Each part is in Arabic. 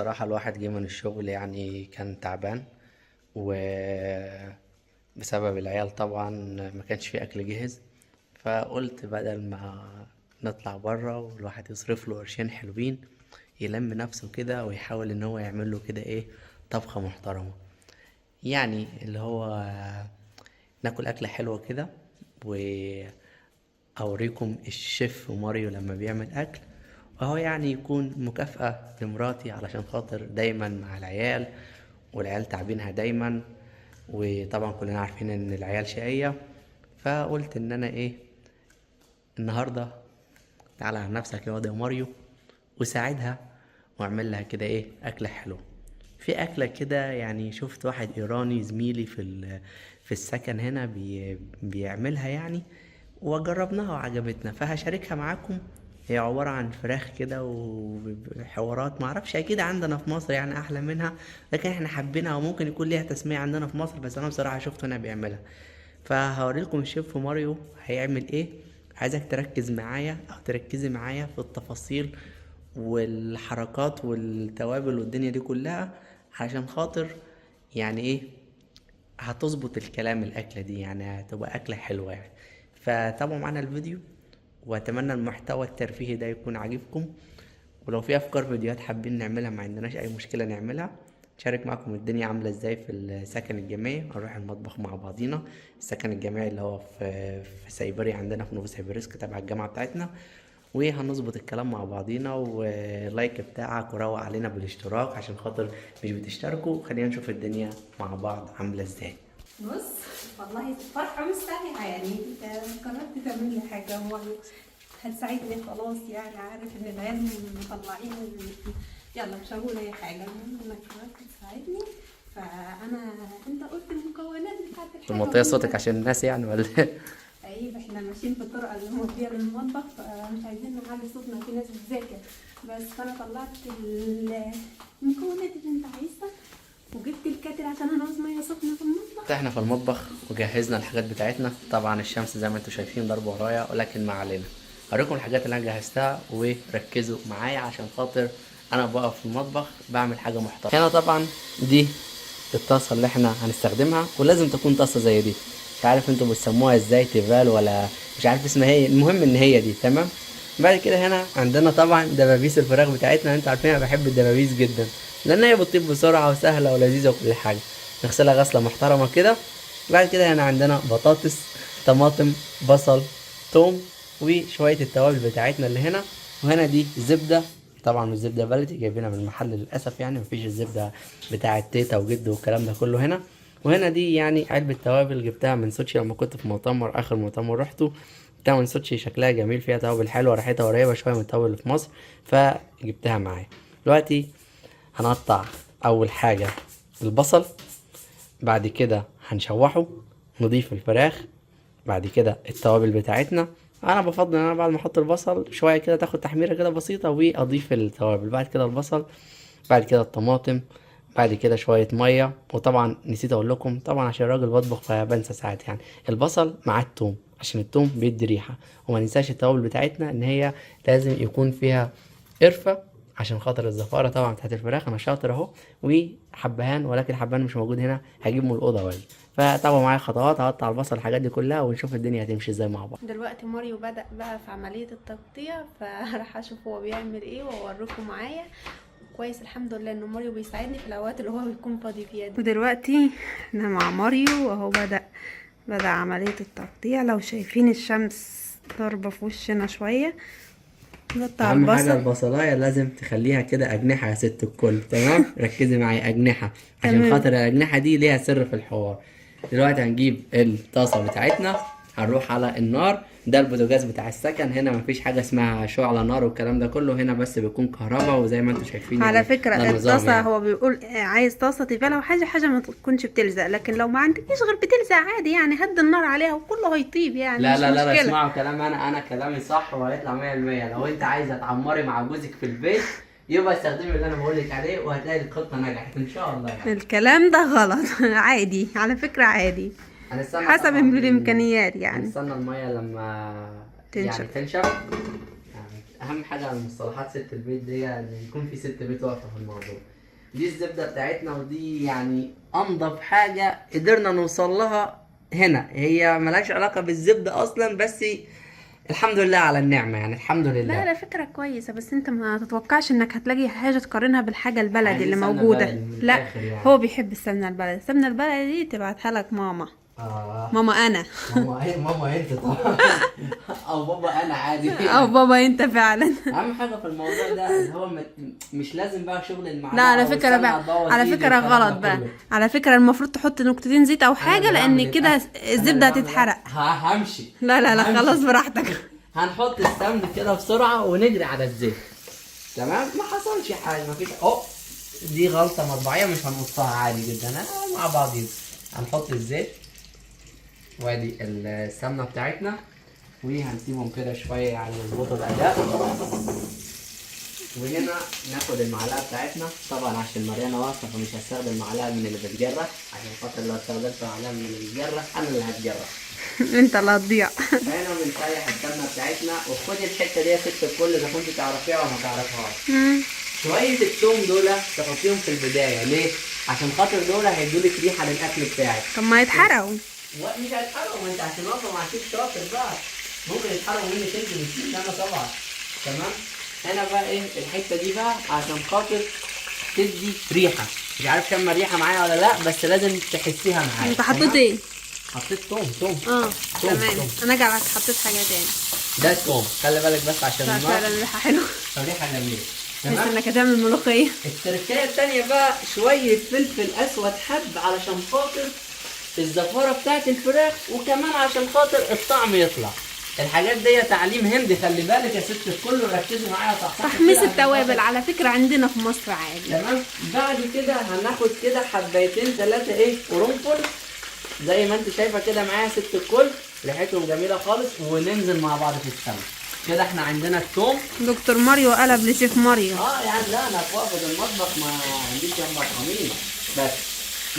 بصراحة الواحد جه من الشغل يعني كان تعبان، وبسبب العيال طبعا ما كانش في اكل جاهز. فقلت بدل ما نطلع برا والواحد يصرف له قرشين حلوين، يلم نفسه كده ويحاول ان هو يعمل له كده ايه، طبخة محترمة. يعني اللي هو ناكل اكلة حلوة كده، واوريكم الشيف ماريو لما بيعمل اكل، وهو يعني يكون مكافأة لمراتي علشان خاطر دايما مع العيال، والعيال تعبينها دايما، وطبعا كلنا عارفين ان العيال شقية. فقلت ان انا ايه النهاردة، تعالى على نفسك يا واد يا ماريو وساعدها، واعمل لها كده ايه اكلة حلوة. في اكلة كده يعني شفت واحد ايراني زميلي في السكن هنا بيعملها يعني، وجربناها وعجبتنا فهشاركها معاكم. هي عبارة عن فراخ كده وحوارات، معرفش اكيد عندنا في مصر يعني احلى منها، لكن احنا حابينها وممكن يكون ليها تسمية عندنا في مصر، بس انا بصراحة شفته هنا بيعملها. فهوريلكم الشيف ماريو هيعمل ايه. عايزك تركز معايا او تركزي معايا في التفاصيل والحركات والتوابل والدنيا دي كلها، عشان خاطر يعني ايه هتظبط الكلام الاكلة دي، يعني هتبقى اكلة حلوة يعني. فتابعوا معانا الفيديو، واتمنى المحتوى الترفيهي ده يكون عاجبكم. ولو في افكار فيديوهات حابين نعملها ما عندناش اي مشكلة نعملها. شارك معكم الدنيا عاملة ازاي في السكن الجامعي، هنروح المطبخ مع بعضينا. السكن الجامعي اللي هو في سيبري عندنا في نوفوسيبيرسك تبع الجامعة بتاعتنا. وهنظبط الكلام مع بعضينا، ولايك بتاعك وروق علينا بالاشتراك عشان خاطر مش بتشتركوا. خلينا نشوف الدنيا مع بعض عاملة ازاي. بص، والله فرحة مستمتعة يعني. انت قررت تعمل لي حاجة هتساعدني خلاص، يعني عارف ان العيال مطلعين. يلا مش هقول اي حاجة، المهم انك قررت تساعدني. انت قلت المكونات بتاعت الحاجة المنطقة صوتك عشان الناس يعني ولا إيه؟ طيب احنا ماشيين في الطرقة اللي مودية للمطبخ، فمش عايزين نعلي صوتنا، في ناس بتذاكر. بس فانا طلعت المكونات اللي انت عايزها، وجبت الكاتل عشان هنعوز ميه سخنة في المطبخ. احنا في المطبخ وجهزنا الحاجات بتاعتنا. طبعا الشمس زي ما انتم شايفين ضربة ورايا، ولكن ما علينا. هوريكم الحاجات اللي انا جهزتها وركزوا معايا عشان خاطر انا بقف في المطبخ بعمل حاجة محترمة. هنا طبعا دي الطاسة اللي احنا هنستخدمها، ولازم تكون طاسة زي دي. مش عارف انتوا بتسموها ازاي، تيفال ولا مش عارف اسمها ايه، المهم ان هي دي تمام. بعد كده هنا عندنا طبعا دبابيس الفراخ بتاعتنا. انتوا عارفين انا بحب الدبابيس جدا، لان هي بتطيب بسرعة وسهلة ولذيذة وكل حاجة. نغسلها غسلة محترمة كده. بعد كده هنا عندنا بطاطس، طماطم، بصل، توم، وشوية التوابل بتاعتنا اللي هنا. وهنا دي زبدة، طبعا مش زبدة بلدي جايبينها من المحل للأسف، يعني مفيش الزبدة بتاعة تيتا وجد والكلام ده كله هنا. وهنا دي يعني علبة توابل جبتها من سوتشي لما كنت في مؤتمر، آخر مؤتمر روحته. جبتها من سوتشي، شكلها جميل، فيها توابل حلوة، ريحتها قريبة شوية من التوابل اللي في مصر، فجبتها معايا. دلوقتي هنقطع أول حاجة البصل، بعد كده هنشوحه، نضيف الفراخ، بعد كده التوابل بتاعتنا. انا بفضل ان انا بعد ما احط البصل شويه كده تاخد تحميره كده بسيطه، واضيف التوابل، بعد كده البصل، بعد كده الطماطم، بعد كده شويه ميه. وطبعا نسيت اقول لكم، طبعا عشان الراجل بطبخ فبنسى ساعات، يعني البصل مع التوم عشان التوم بيدي ريحه. وما ننساش التوابل بتاعتنا ان هي لازم يكون فيها قرفه عشان خاطر الزفاره طبعا بتاعت الفراخ. انا شاطر اهو. وحبهان، ولكن الحبهان مش موجود هنا، هجيب من الاوضه واجي. فتابعوا معايا خطوات، هقطع البصل الحاجات دي كلها ونشوف الدنيا هتمشي ازاي مع بعض. دلوقتي ماريو بدأ بقى في عملية التقطيع، فراح اشوف هو بيعمل ايه واوريكم معايا. كويس الحمد لله ان ماريو بيساعدني في الاوقات اللي هو بيكون فاضي فيها دي. ودلوقتي احنا مع ماريو وهو بدأ عملية التقطيع. لو شايفين الشمس ضاربة في وشنا شوية. نقطع اهم حاجه البصل. البصلايه لازم تخليها كده اجنحه يا ست الكل، تمام. ركزي معايا، اجنحه، عشان تمام. خاطر الاجنحه دي ليها سر في الحوار. دلوقتي هنجيب الطاسه بتاعتنا، هنروح على النار. ده البوتاجاز بتاع السكن، هنا مفيش حاجه اسمها شعله نار والكلام ده كله، هنا بس بيكون كهرباء، وزي ما انتم شايفين على يعني فكرة ده النظام الطاسة، يعني. هو بيقول عايز طاسة تيفال او حاجة ما تكونش بتلزق، لكن لو ما عندكيش غير بتلزق عادي، يعني هد النار عليها وكله هيطيب، يعني لا مش لا لا لا، مشكلة. اسمعوا كلام انا كلامي صح وهيطلع 100%. لو انت عايزه تعمري مع جوزك في البيت، يبقى استخدمي اللي انا بقول لك عليه، وهتلاقي الخطه نجحت ان شاء الله يعني. الكلام ده غلط. عادي، على فكرة عادي، هنستنى حسب طبعا الامكانيات يعني. هنستنى المية لما تنشف. يعني تنشف. يعني اهم حاجة على مصطلحات ست البيت دي ان يكون في ست بيت واقفة في الموضوع. دي الزبده بتاعتنا، ودي يعني انضف حاجه قدرنا نوصل لها هنا. هي ملهاش علاقه بالزبده اصلا، بس الحمد لله على النعمه، يعني الحمد لا لله. لا، فكرة كويسة، بس انت ما تتوقعش انك هتلاقي حاجة تقارنها بالحاجة البلدي عايزين اللي سمنة موجودة. بلدي من لا، الآخر يعني. هو بيحب السمنة البلدي. السمنة البلدي دي تبعتها لك ماما. ماما انا. ماما انت طبعا. او بابا انا عادي. او بابا انت فعلا. اهم حاجه في الموضوع ده اللي هو مش لازم بقى شغل المعلقه. لا على فكرة والسمنة بقى، هتبوظ على إيدي فكرة والكلام غلط ده بقى. كله. على فكرة المفروض تحط نقطتين زيت او أنا حاجة، اللي بعمل لان كده الأكل. أنا اللي الزبدة بعمل هتتحرق. الأكل. همشي. لا لا لا، همشي. خلاص براحتك. هنحط السمن كده بسرعه ونجري على الزيت. تمام، ما حصلش حاجه، ما فيش دي غلطه مطبعيه مش هنقصها، عادي جدا. مع بعضين هنحط الزيت وادي السمنه بتاعتنا، وهنسيبهم كده شويه يعني يظبطوا الاداء. وهنا ناخد المعلقه بتاعتنا، طبعا عشان مريانه واقفه فمش هستخدم معلقه من اللي بتجرح، عشان خاطر لو استخدمت معلقه من اللي بتجرح انا اللي هتجرح. انت اللي هتضيع. هنا بنسيح السمنه بتاعتنا. وخدي الحته دي يا ست الكل اذا كنت تعرفيها ولا ما تعرفهاش. شويه الثوم دول تحطيهم في البدايه، ليه؟ عشان خاطر دول هيدولك ريحه للاكل بتاعك. طب ما يتحرقوا. مش هيتحرقوا، ما انت عشان واقفه مع شيف شاطر بقى ممكن يتحرقوا منك انت مش انا طبعا. تمام. هنا بقى ايه الحته دي بقى عشان خاطر تدي ريحه. مش عارف شم ريحه معايا ولا لا، بس لازم تحسيها معايا. انت حطيت ايه؟ حطيت توم. تمام. انا جعلك حطيت حاجه تاني. ده توم، خلي بالك بس عشان لا النار. فعلا الريحه حلوه. الريحه جميله. بس تمام. انك هتعمل ملوخيه. التركية التانية بقى شوية فلفل أسود حب علشان خاطر الزفارة بتاعت الفراخ، وكمان عشان خاطر الطعم يطلع. الحاجات دي تعليم هندي، خلي بالك يا ست الكل، ركزوا معايا صح. تحميص التوابل على فكره عندنا في مصر عادي. تمام. بعد كده هناخد كده حبايتين 3 قرنفل زي ما انت شايفه كده معايا يا ست الكل، ريحتهم جميله خالص، وننزل مع بعض في السمنه. كده احنا عندنا الثوم. دكتور ماريو قلب لشيف ماريو. يعني لا انا في وقفه المطبخ ما عنديش يا مرحمين. بس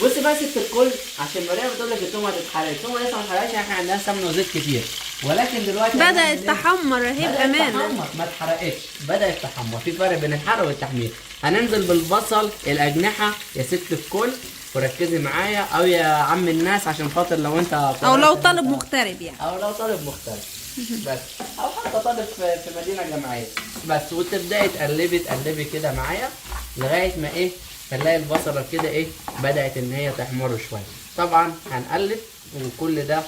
بصي بقى ست الكل، عشان مريم بتقول لك الثوم هتتحرق. الثوم لسه ما اتحرقش، احنا عندنا سمنه وزيت كتير، ولكن دلوقتي بدأت تحمر اهي بامانه. ما اتحرقتش، بدأت تحمر. في فرق بين الحرق والتحمير. هننزل بالبصل الاجنحه يا ست الكل، وركزي معايا، او يا عم الناس عشان خاطر لو انت او لو طالب مغترب يعني. او لو طالب مختلف بس، او حتى طالب في مدينه جامعيه بس. وتبداي تقلبي كده معايا لغايه ما ايه نلاقي البصله كده ايه بدات ان هي تحمر شويه. طبعا هنقلب، وكل ده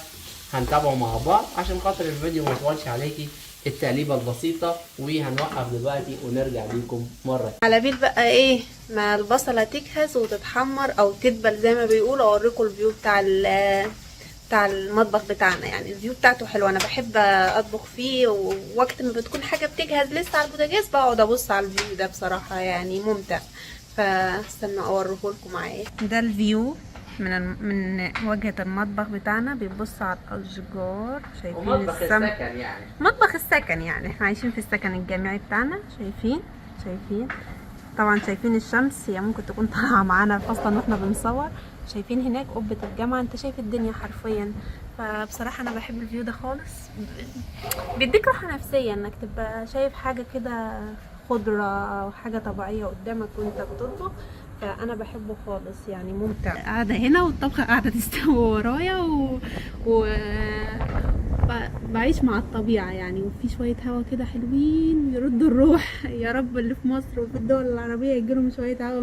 هنتابعه مع بعض عشان خاطر الفيديو ما يطولش عليكي. التقليبه البسيطه، وهنوقف دلوقتي ونرجع ليكم مره. على بال بقى ايه ما البصله تجهز وتتحمر او تدبل زي ما بيقولوا، اوريكم الفيو بتاع المطبخ بتاعنا. يعني الفيو بتاعته حلوه، انا بحب اطبخ فيه، ووقت ما بتكون حاجه بتجهز لسه على البوتاجاز بقعد ابص على الفيو ده، بصراحه يعني ممتع. فاستنوا اوريه لكم معايا. ده الفيو من واجهه المطبخ بتاعنا، بيبص على الاشجار. شايفين ومطبخ السكن يعني. مطبخ السكن يعني، احنا عايشين في السكن الجامعي بتاعنا. شايفين طبعا، شايفين الشمس، هي ممكن تكون طالعه معانا اصلا واحنا بنصور. شايفين هناك قبة الجامعة، انت شايف الدنيا حرفيا. فبصراحة انا بحب الفيو ده خالص، بيديك راحة نفسية انك تبقى شايف حاجة كده خضرة او حاجة طبيعية قدامك وانت بتطبخ. فانا بحبه خالص يعني، ممتع. قاعدة هنا والطبخة قاعدة تستوي ورايا بعيش مع الطبيعة يعني، وفي شوية هوا كده حلوين يردوا الروح. يا رب اللي في مصر وفي الدول العربية يجيلهم شوية هوا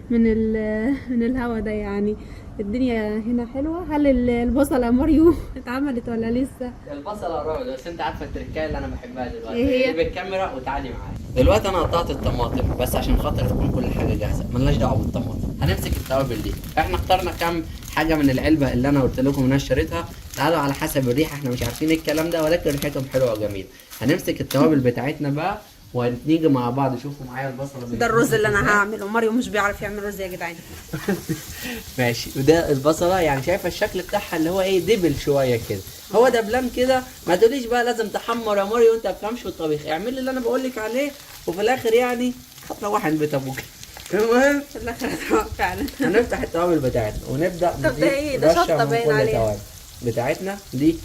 من الهوا ده يعني. الدنيا هنا حلوة. هل البصلة يا ماريو اتعملت ولا لسه؟ البصلة قربت، بس انت عارفة التركاية اللي انا بحبها دلوقتي ايه هي؟ بالكاميرا وتعالي معايا. دلوقتي انا قطعت الطماطم بس عشان خاطر تكون كل حاجة جاهزة، ملناش دعوة بالطماطم. هنمسك التوابل دي، احنا اخترنا كام حاجة من العلبة اللي انا قلت لكم ان انا اشتريتها. تعالوا على حسب الريحة، احنا مش عارفين الكلام ده ولكن ريحتهم حلوة وجميلة. هنمسك التوابل بتاعتنا بقى وهنيجي مع بعض. شوفوا معايا البصلة ده الرز اللي انا هعمله. ماريو مش بيعرف يعمل رز يا جدعان. ماشي. وده البصله، يعني شايفه الشكل بتاعها اللي هو ايه دبل شويه كده، هو دبلان كده. ما تقوليش بقى لازم تحمر يا ماريو وانت ما بتفهمش في الطبيخ. اعمل اللي انا بقول لك عليه، وفي الاخر يعني هتروح عند بيت ابوك. المهم في الاخر هتروح فعلا. هنفتح التوابل بتاعتنا ونبدا طب ده ايه ده؟ شطه باين عليها. التوابل بتاعتنا دي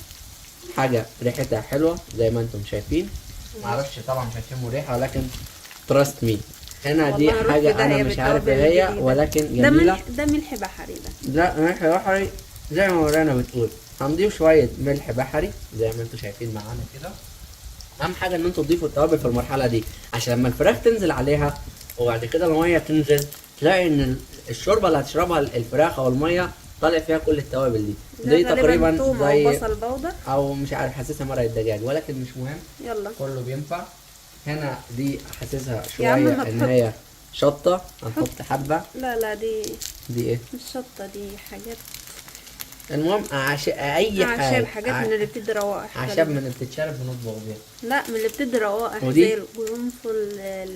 حاجه ريحتها حلوه زي ما انتم شايفين. معرفش طبعا شايفين ريحه، ولكن تراست مي. هنا دي والله هروح حاجه في داهية انا مش عارف بالتوابل ايه هي الجديدة. ولكن ده جميله. ملح، ده ملح بحري ده. ده ملح بحري زي ما ورانا بتقول. هنضيف شويه ملح بحري زي ما انتم شايفين معانا كده. اهم حاجه ان انتوا تضيفوا التوابل في المرحله دي عشان لما الفراخ تنزل عليها وبعد كده الميه تنزل تلاقي ان الشوربه اللي هتشربها الفراخ او الميه طالع فيها كل التوابل دي. ده دي غالباً تقريبا توم زي او بصل بودر او مش عارف، حاسسها مرقه دجاج ولكن مش مهم، يلا. كله بينفع. هنا دي حاسسها يا عم شويه ما ان تحط. هي شطه، هنحط حبه. لا دي دي ايه؟ مش شطة، دي حاجات المهم اي اعشاب، حاجه حاجات من اللي بتدي روائح. اعشاب من اللي بتتشرب بنطبخ بيها. لا من اللي بتدي روائح ودي؟ زي القرنفل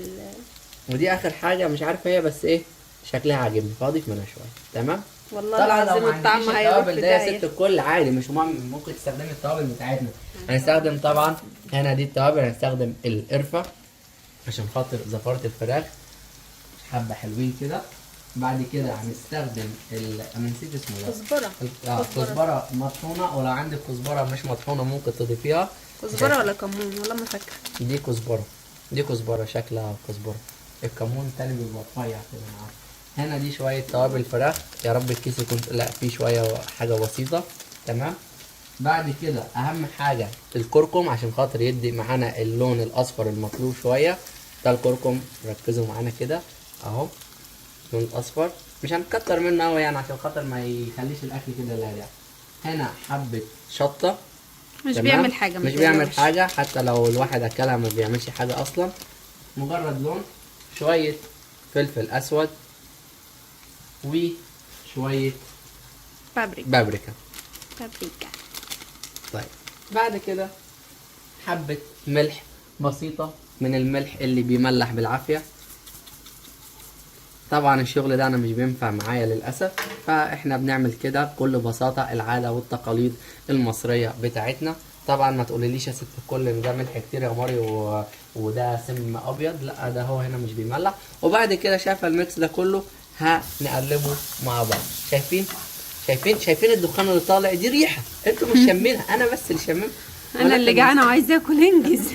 ودي اخر حاجه مش عارفه هي بس ايه شكلها عاجبني فاضيف منها شويه. تمام. والله طبعا لو العظيم ما الطعم عندكيش هيروح التوابل في ده يا داهية. ست الكل عادي مش مهم، ممكن تستخدمي التوابل بتاعتنا. هنستخدم طبعا هنا دي التوابل، هنستخدم القرفه عشان خاطر زفاره الفراخ حبه حلوين كده. بعد كده هنستخدم انا نسيت اسمه ده، كزبرة. كزبره مطحونه، ولو عندك كزبره مش مطحونه ممكن تضيفيها. كزبرة ولا كمون والله ما فاكرة. دي كزبره، دي كزبره شكلها كزبره. الكمون تاني بيبقى رفيع كده معاك. هنا دي شويه توابل فراخ، يا رب الكيس يكون لا فيه شويه حاجه بسيطه. تمام. بعد كده اهم حاجه الكركم عشان خاطر يدي معانا اللون الاصفر المطلوب شويه. ده الكركم ركزوا معانا كده اهو، اللون الاصفر مش هنكتر منه قوي يعني عشان خاطر ما يخليش الاكل كده لاذع. هنا حبه شطه مش تمام؟ بيعمل حاجة، مش بيعمل حاجه، حتى لو الواحد اكلها ما بيعملش حاجه اصلا، مجرد لون. شويه فلفل اسود وشويه بابريكا. طيب بعد كده حبه ملح بسيطه من الملح اللي بيملح بالعافيه. طبعا الشغل ده انا مش بينفع معايا للاسف، فاحنا بنعمل كده بكل بساطه، العاده والتقاليد المصريه بتاعتنا. طبعا ما تقوليليش يا ست الكل ان ده ملح كتير يا ماريو وده سم ابيض، لا ده هو هنا مش بيملح. وبعد كده شايفه الميكس ده كله هنقلبه مع بعض. شايفين الدخان اللي طالع؟ دي ريحه انتوا مش شامينها، انا بس اللي شاممها. انا اللي جعانة وعايزة اكل، انجز.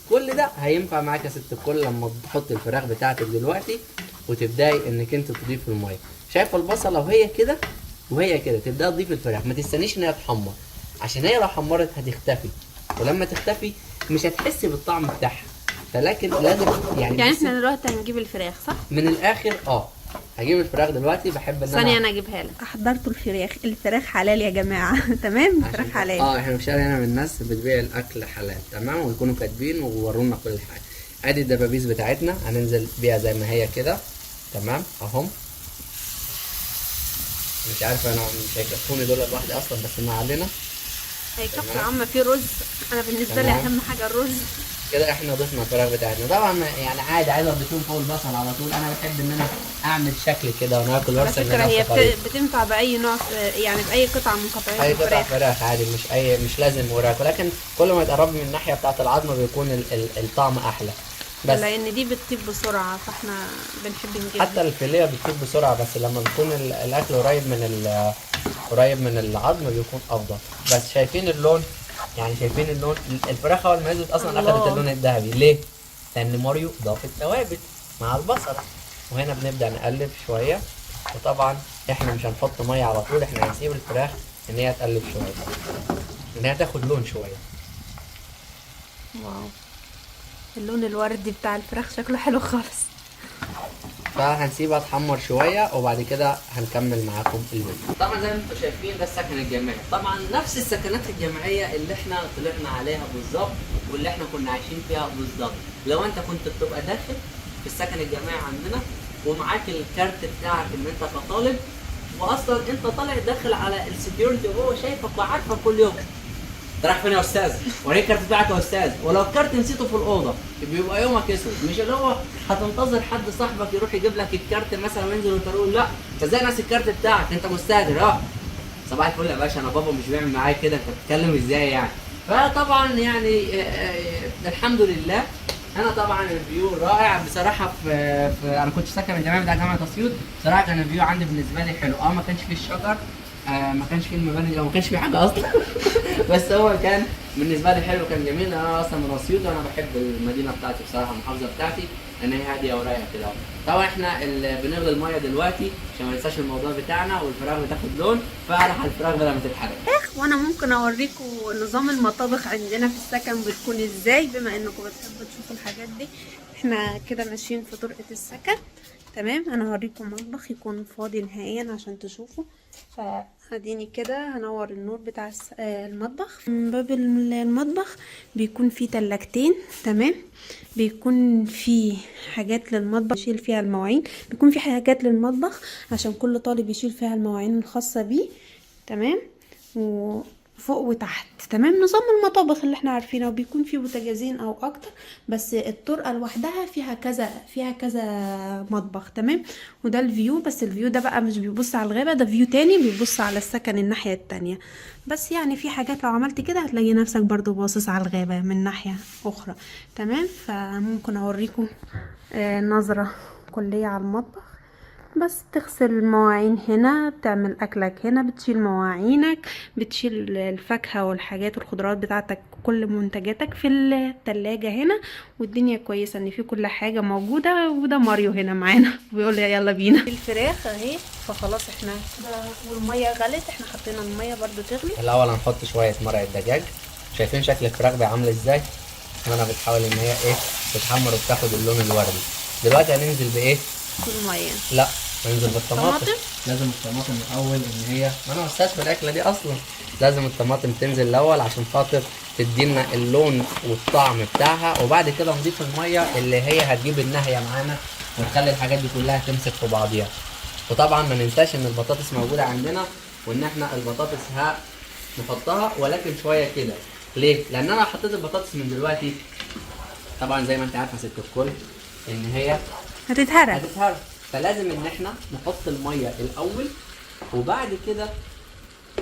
كل ده هينفع معاك يا ست الكل لما تحط الفراخ بتاعتك دلوقتي وتبداي انك انت تضيف الميه. شايفه البصله وهي كده تبداي تضيف الفراخ، ما تستنيش ان هي تحمر عشان هي لو حمرت هتختفي، ولما تختفي مش هتحسي بالطعم بتاعها. فلكن لازم يعني احنا دلوقتي هنجيب الفراخ صح؟ من الاخر هجيب الفراخ دلوقتي. بحب ان ثانية انا اجيبها لك. احضرت الفراخ حلال يا جماعة. تمام، الفراخ حلال. احنا مش هنا من الناس بتبيع الاكل حلال تمام، ويكونوا كاتبين وورونا كل حاجه. ادي الدبابيس بتاعتنا هننزل بيها زي ما هي كده تمام اهم. مش عارف انا مش هيكفوني دول لوحدي اصلا بس ما علينا. هيكفي يا عم، في رز. انا بالنسبة لي اهم حاجة الرز. كده احنا ضفنا الفراخ بتاعتنا. طبعا يعني عادي عايز اضيفهم فوق البصل على طول، انا بحب ان انا اعمل شكل كده وناكل على وارسم فكرة هي بتنفع باي نوع، يعني باي قطعة من قطعات اي قطع الفراخ. فراخ عادي، مش لازم وراك، ولكن كل ما تقرب من الناحيه بتاعه العظم بيكون الطعم احلى. بس لان دي بتطيب بسرعة فاحنا بنحب نجيبها. حتى الفيليه بتطيب بسرعه، بس لما بيكون الاكل قريب من العظم بيكون افضل. بس شايفين اللون؟ يعني شايفين اللون؟ الفراخ اول ما نزلت اصلا اخذت اللون الذهبي. ليه؟ لان ماريو ضاف التوابل مع البصل. وهنا بنبدا نقلب شويه، وطبعا احنا مش هنحط ميه على طول، احنا هنسيب الفراخ ان هي تقلب شويه، ان هي تاخد لون شويه. واو، اللون الوردي بتاع الفراخ شكله حلو خالص. فهنسيبها تحمر شويه وبعد كده هنكمل معاكم الفيديو. طبعا زي ما انتم شايفين ده السكن الجامعي، طبعا نفس السكنات الجامعيه اللي احنا طلعنا عليها بالظبط واللي احنا كنا عايشين فيها بالظبط. لو انت كنت بتبقى داخل في السكن الجامعي عندنا ومعاك الكارت بتاعك ان انت كطالب، واصلا انت طالع داخل على السكيورتي وهو شايفك وعارفك كل يوم. انت رايح فين يا استاذ؟ وريني الكارت بتاعك يا استاذ. ولو الكارت نسيته في الاوضه بيبقى يومك اسود، مش اللي هو هتنتظر حد صاحبك يروح يجيب لك الكارت مثلا وينزل وانت تقول لا انت ازاي ناسي الكارت بتاعك؟ انت مستهتر. صباح الفل يا باشا، انا بابا مش بيعمل معايا كده، انت بتتكلم ازاي يعني؟ فطبعا يعني الحمد لله انا طبعا الفيو رائع بصراحه. في انا كنت ساكن الجامعه بتاع جامعه اسيوط، بصراحه كان الفيو عندي بالنسبه لي حلو. ما كانش فيه الشجر ما كانش فيه المباني دي، ما كانش فيه حاجه اصلا. بس هو كان بالنسبه لي حلو، كان جميل. انا اصلا من اسيوط وانا بحب المدينه بتاعتي بصراحه، المحافظه بتاعتي ان هي هاديه ورايقه كده. طبعا احنا بنغلي الميه دلوقتي عشان ما ننساش الموضوع بتاعنا، والفراخ بتاخد لون، فراح الفراخ بدل ما تتحرق. وانا ممكن اوريكم نظام المطابخ عندنا في السكن بتكون ازاي، بما انكم بتحبوا تشوفوا الحاجات دي. احنا كده ماشيين في طرقة السكن. تمام، انا هوريكم مطبخ يكون فاضي نهائيا عشان تشوفوا. فاديني كده هنور النور بتاع المطبخ. من باب المطبخ بيكون فيه تلاجتين. تمام، بيكون فيه حاجات للمطبخ يشيل فيها المواعين، بيكون فيه حاجات للمطبخ عشان كل طالب يشيل فيها المواعين الخاصة بيه. تمام، وفوق وتحت. تمام، نظام المطابخ اللي احنا عارفينه، وبيكون فيه بوتاجازين او اكتر، بس الطرقه لوحدها فيها كذا مطبخ. تمام، وده الفيو، بس الفيو ده بقى مش بيبص على الغابه، ده فيو تاني بيبص على السكن الناحيه التانية. بس يعني في حاجات لو عملت كده هتلاقي نفسك برضو باصص على الغابه من ناحيه اخرى. تمام، فممكن اوريكم نظره كليه على المطبخ. بس تغسل المواعين هنا، بتعمل اكلك هنا، بتشيل مواعينك، بتشيل الفاكهة والحاجات والخضروات بتاعتك، كل منتجاتك في التلاجة هنا. والدنيا كويسة ان في كل حاجة موجودة. وده ماريو هنا معانا بيقول لي يلا بينا. الفراخ اهي، فخلاص احنا كده والمية غلت، احنا حطينا المية برضو تغلي. الاول هنحط شويه مرق الدجاج. شايفين شكل الفراخ بقى عامل ازاي؟ وانا بتحاول ان هي ايه تتحمر وبتاخد اللون الوردي. دلوقتي هننزل بايه؟ المية. لا، ننزل بالطماطم. طماطم؟ لازم الطماطم الاول، ان هي ما انا استاذ في الاكله دي اصلا. لازم الطماطم تنزل الاول عشان خاطر تدينا اللون والطعم بتاعها، وبعد كده نضيف الميه اللي هي هتجيب النهيه معانا وتخلي الحاجات دي كلها تمسك في بعضيها. وطبعا ما ننساش ان البطاطس موجوده عندنا، وان احنا البطاطس نحطها ولكن شويه كده. ليه؟ لان انا حطيت البطاطس من دلوقتي، طبعا زي ما انت عارفه ست الكل ان هي هتتهرى. فلازم ان احنا نحط الميه الاول، وبعد كده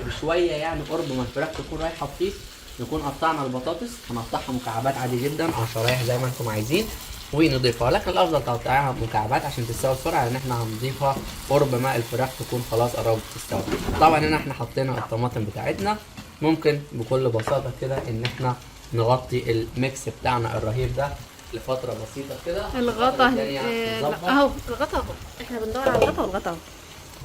بشويه يعني قرب ما الفراخ تكون رايحه تطيب نكون قطعنا البطاطس. هنقطعها مكعبات عادي جدا او شرايح زي ما انتم عايزين ونضيفها، لكن الافضل تقطعيها مكعبات عشان تستوي بسرعه، لان احنا هنضيفها قرب ما الفراخ تكون خلاص قربت تستوي. طبعا هنا احنا حطينا الطماطم بتاعتنا. ممكن بكل بساطه كده ان احنا نغطي الميكس بتاعنا الرهيب ده لفتره بسيطه كده. الغطا اهو، الغطا اهو، احنا بندور على الغطا، والغطا اهو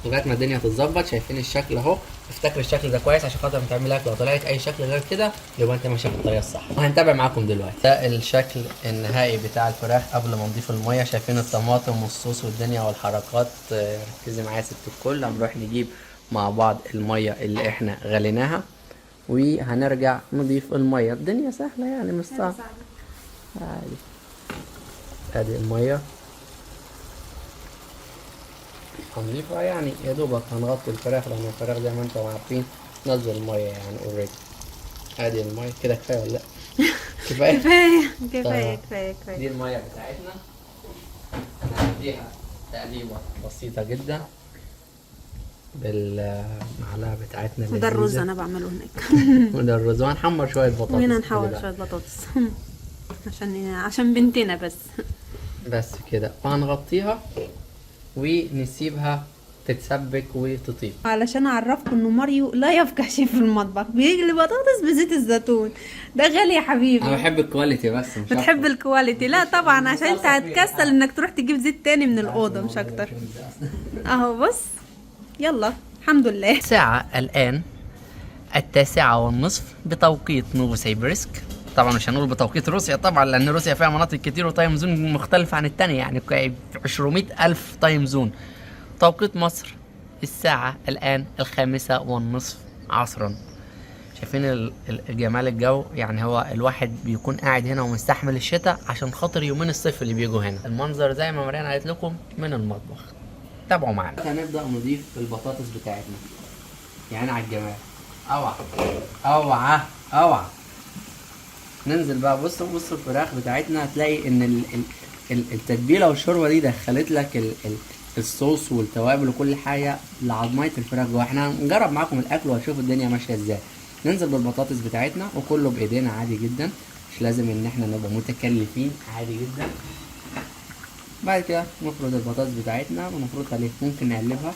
لغايه ما الدنيا تتظبط. شايفين الشكل اهو؟ افتكر الشكل ده كويس عشان خاطر ما تعمل لك. لو طلعت اي شكل غير كده يبقى انت ماشي في الطريقه الصح. وهنتابع معاكم دلوقتي. ده الشكل النهائي بتاع الفراخ قبل ما نضيف الميه. شايفين الطماطم والصوص والدنيا والحركات؟ ركزي معايا ست الكل. هنروح نجيب مع بعض الميه اللي احنا غليناها وهنرجع نضيف الميه. الدنيا سهله يعني، مش صعب عادي. ادي الميه هنضيفها يعني يا دوبك هنغطي الفراخ، لان الفراخ زي ما انتم عارفين نزل الميه يعني اوريدي. ادي الميه كده كفايه ولا لا؟ كفايه كفايه. دي الميه بتاعتنا هنديها تقليبه بسيطه جدا بالمعلقه بتاعتنا. وده الرز انا بعمله هناك. وده الرز، وهنحمر شويه بطاطس. وهنا نحور شويه بطاطس عشان بنتنا بس كده. وهنغطيها ونسيبها تتسبك وتطيب. علشان اعرفكم انه ماريو لا يفقه شيء في المطبخ، بيقلي بطاطس بزيت الزيتون. ده غالي يا حبيبي. انا بحب الكواليتي بس مش بتحب الكواليتي؟ لا طبعا، عشان انت هتكسل انك تروح تجيب زيت تاني من الاوضه مش اكتر. اهو بص، يلا الحمد لله. الساعة الآن 9:30 بتوقيت نوفوسيبيرسك. طبعا مش هنقول بتوقيت روسيا طبعا، لان روسيا فيها مناطق كتير وتايم زون مختلفة عن التانية، يعني 200,000 تايم زون. توقيت مصر الساعة الآن 5:30 عصرا. شايفين الجمال الجو؟ يعني هو الواحد بيكون قاعد هنا ومستحمل الشتاء عشان خاطر يومين الصيف اللي بيجوا هنا. المنظر زي ما مريان قالت لكم من المطبخ. تابعوا معانا. هنبدأ نضيف البطاطس بتاعتنا يعني على الجمال. اوعى ننزل بقى. بصوا الفراخ بتاعتنا، هتلاقي ان التتبيله والشوربه دي دخلت لك الصوص والتوابل وكل حاجه لعظميه الفراخ جوه. احنا هنجرب معاكم الاكل وهتشوفوا الدنيا ماشيه ازاي. ننزل بالبطاطس بتاعتنا وكله بايدينا عادي جدا، مش لازم ان احنا نبقى متكلفين، عادي جدا. بعد كده نفرد البطاطس بتاعتنا ونفرد عليه، ممكن نقلبها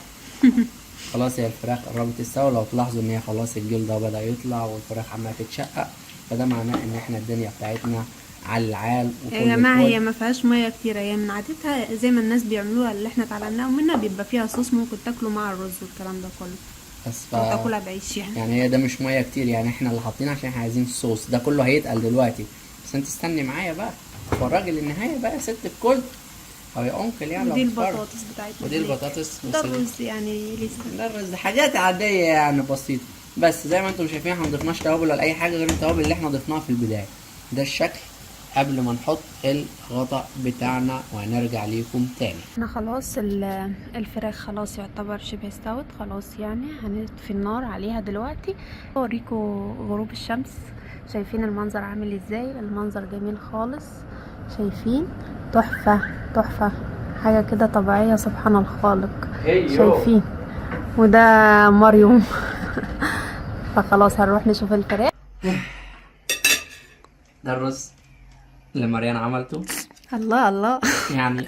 خلاص هي الفراخ قربت تستوي. لو تلاحظوا ان هي خلاص الجلد ده بدأ يطلع والفراخ عمالة تتشقق، فده معناه ان احنا الدنيا بتاعتنا على العال يا وكل جماعة هي الفل. ما فيهاش مية كتير، هي من عادتها زي ما الناس بيعملوها اللي احنا اتعلمناه منها، بيبقى فيها صوص ممكن تاكله مع الرز والكلام ده كله، بس او تاكلها بعيش يعني. يعني هي ده مش ميه كتير، يعني احنا اللي حاطين عشان احنا عايزين الصوص ده كله هيتقل دلوقتي. بس انت استني معايا بقى، اتفرجي للنهايه بقى يا ست الكل او يا انكل يعني لو ودي بتتفرج. البطاطس بتاعتنا ودي هناك. البطاطس ده الرز يعني لسه. ده الرز حاجات عاديه يعني بسيطه. بس زي ما انتم شايفين احنا مضفناش توابل ولا اي حاجه غير التوابل اللي احنا ضفناها في البدايه. ده الشكل قبل ما نحط الغطاء بتاعنا وهنرجع ليكم تاني. احنا خلاص الفراخ خلاص يعتبر شبه استوت خلاص، يعني هنطفي النار عليها دلوقتي. اوريكم غروب الشمس، شايفين المنظر عامل ازاي؟ المنظر جميل خالص، شايفين؟ تحفة تحفة، حاجة كده طبيعية سبحان الخالق. شايفين؟ وده ماريو. فخلاص هنروح نشوف الفراخ. ده الرز اللي مريان عملته. الله الله. يعني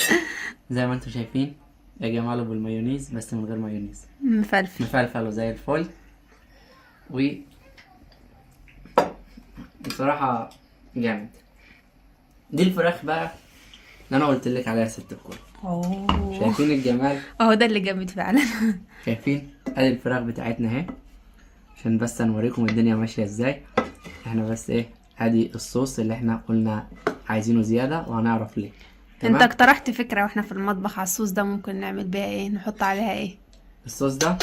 زي ما انتم شايفين يا جماله بالمايونيز بس من غير مايونيز، مفلفل مفلفل وزي الفل. و بصراحة جامد. دي الفراخ بقى اللي انا قلت لك عليها يا ست الكل. شايفين الجمال؟ اهو ده اللي جامد فعلا. شايفين؟ ادي الفراخ بتاعتنا اهي، عشان بس نوريكم الدنيا ماشية ازاي. احنا بس ايه، ادي الصوص اللي احنا قلنا عايزينه زيادة وهنعرف ليه. انت اقترحت فكرة واحنا في المطبخ على الصوص ده، ممكن نعمل بيها ايه؟ نحط عليها ايه؟ الصوص ده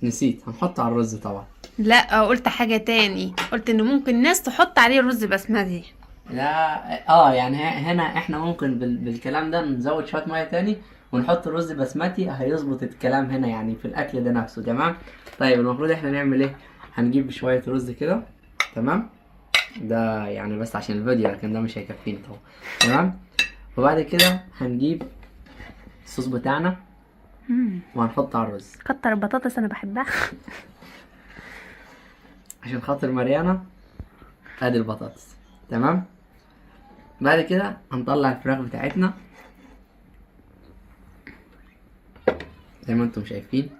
نسيت هنحطه على الرز طبعا. لا قلت حاجة تاني، قلت ان ممكن ناس تحط عليه رز بسمتي. لا يعني هنا احنا ممكن بالكلام ده نزود شوية مية تاني ونحط رز بسمتي، هيظبط الكلام هنا يعني في الاكل ده نفسه. تمام. طيب المفروض احنا نعمل ايه؟ هنجيب شوية رز كده. تمام. ده يعني بس عشان الفيديو، لكن ده مش هيكفيني طبعا. تمام. وبعد كده هنجيب الصوص بتاعنا وهنحطه على الرز كتر البطاطس انا بحبها. عشان خاطر مريانة. ادي البطاطس. تمام. بعد كده هنطلع الفراخ بتاعتنا زي ما انتم شايفين.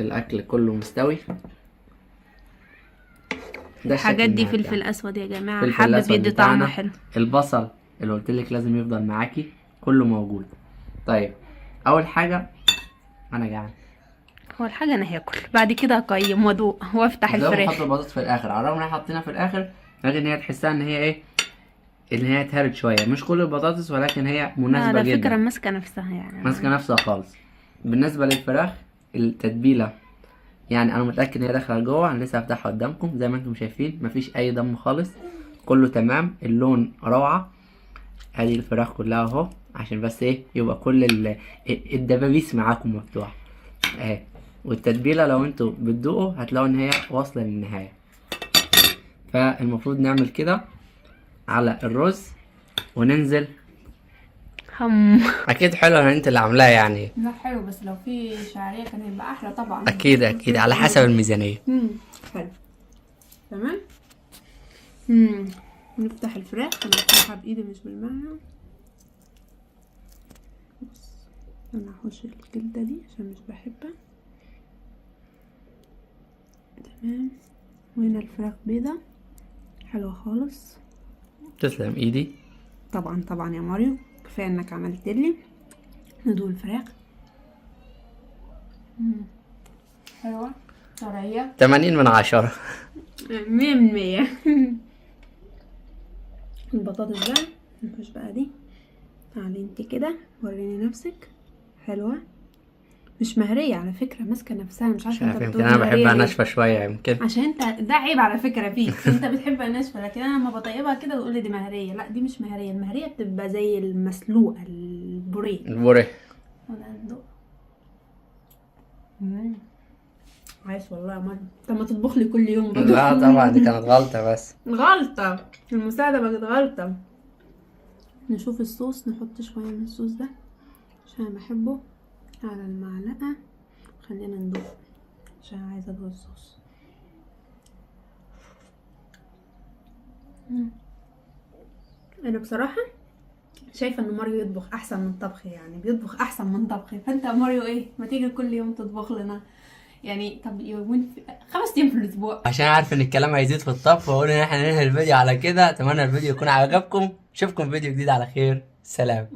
الاكل كله مستوي. ده الحاجات دي الشكل فلفل النهائي اسود يا جماعة، فلفل حابة الأسود بيدي بتاعنا. طعم حلو. البصل اللي قلت لك لازم يفضل معاكي كله موجود. طيب اول حاجه انا جعان. اول حاجة انا هاكل، بعد كده اقيم وادوق وافتح زي ما نحط الفراخ. البطاطس في الاخر، على الرغم ان احنا حاطينها في الاخر، لكن هي تحسها ان هي ايه، ان هي اتهرت شويه. مش كل البطاطس ولكن هي لا مناسبه على فكرة جدا، ماسكة نفسها يعني. ماسكه نفسها خالص. بالنسبه للفراخ التتبيله يعني انا متاكد ان هي داخله لجوه. انا لسه هفتحها قدامكم زي ما انتم شايفين، مفيش اي دم خالص، كله تمام. اللون روعه. ادي الفراخ كلها اهو، عشان بس ايه يبقى كل الدبابيس معاكم مفتوحه اهي. والتتبيله لو انتوا بتدوقوا هتلاقوا ان هي واصله للنهايه. فالمفروض نعمل كده على الرز وننزل. اكيد حلو ان انت اللي عاملاها يعني. لا حلو، بس لو في شعرية كان هيبقى احلى طبعا. اكيد على حسب الميزانيه. حلو. تمام. نفتح الفراخ، انا بفتحها بايدي مش بالمعلقة. بس انا هحوش الجلدة دي عشان مش بحبها. تمام. وهنا الفراخ بيضة حلوة خالص. تسلم ايدي. طبعا طبعا يا ماريو، كفاية انك عملت لي. ندوق الفراخ. حلوة طرية 80 من 10. 100%. البطاطس بقى نخش بقى دي. تعالي انت كده وريني نفسك. حلوة مش مهرية على فكرة، ماسكة نفسها. مش عارفة انت يمكن بتقول انا مهرية بحبها ليه؟ ناشفه شويه يمكن. عشان انت ده عيب على فكرة فيك. انت بتحبها ناشفة، لكن انا لما بطيبها كده بقول دي مهرية. لا دي مش مهرية، المهرية بتبقى زي المسلوقة البوريه. البوريه. ولا ندوق. عايش والله يا مريم. طب ما تطبخ لي كل يوم برضه. لا طبعا دي كانت غلطه بس. غلطة المساعدة بقت غلطة. نشوف الصوص، نحط شوية من الصوص ده عشان بحبه على المعلقة. خلينا ندوق عشان عايزة ادوق الصوص. انا بصراحة شايفه ان ماريو يطبخ احسن من طبخي، يعني بيطبخ احسن من طبخي. فانت يا ماريو ايه، ما تيجي كل يوم تطبخ لنا يعني؟ طب يومين 5 ايام في الاسبوع. عشان عارف ان الكلام هيزيد في الطبخ، واقول ان احنا ننهي الفيديو على كده. اتمنى الفيديو يكون عجبكم، اشوفكم فيديو جديد على خير، سلام.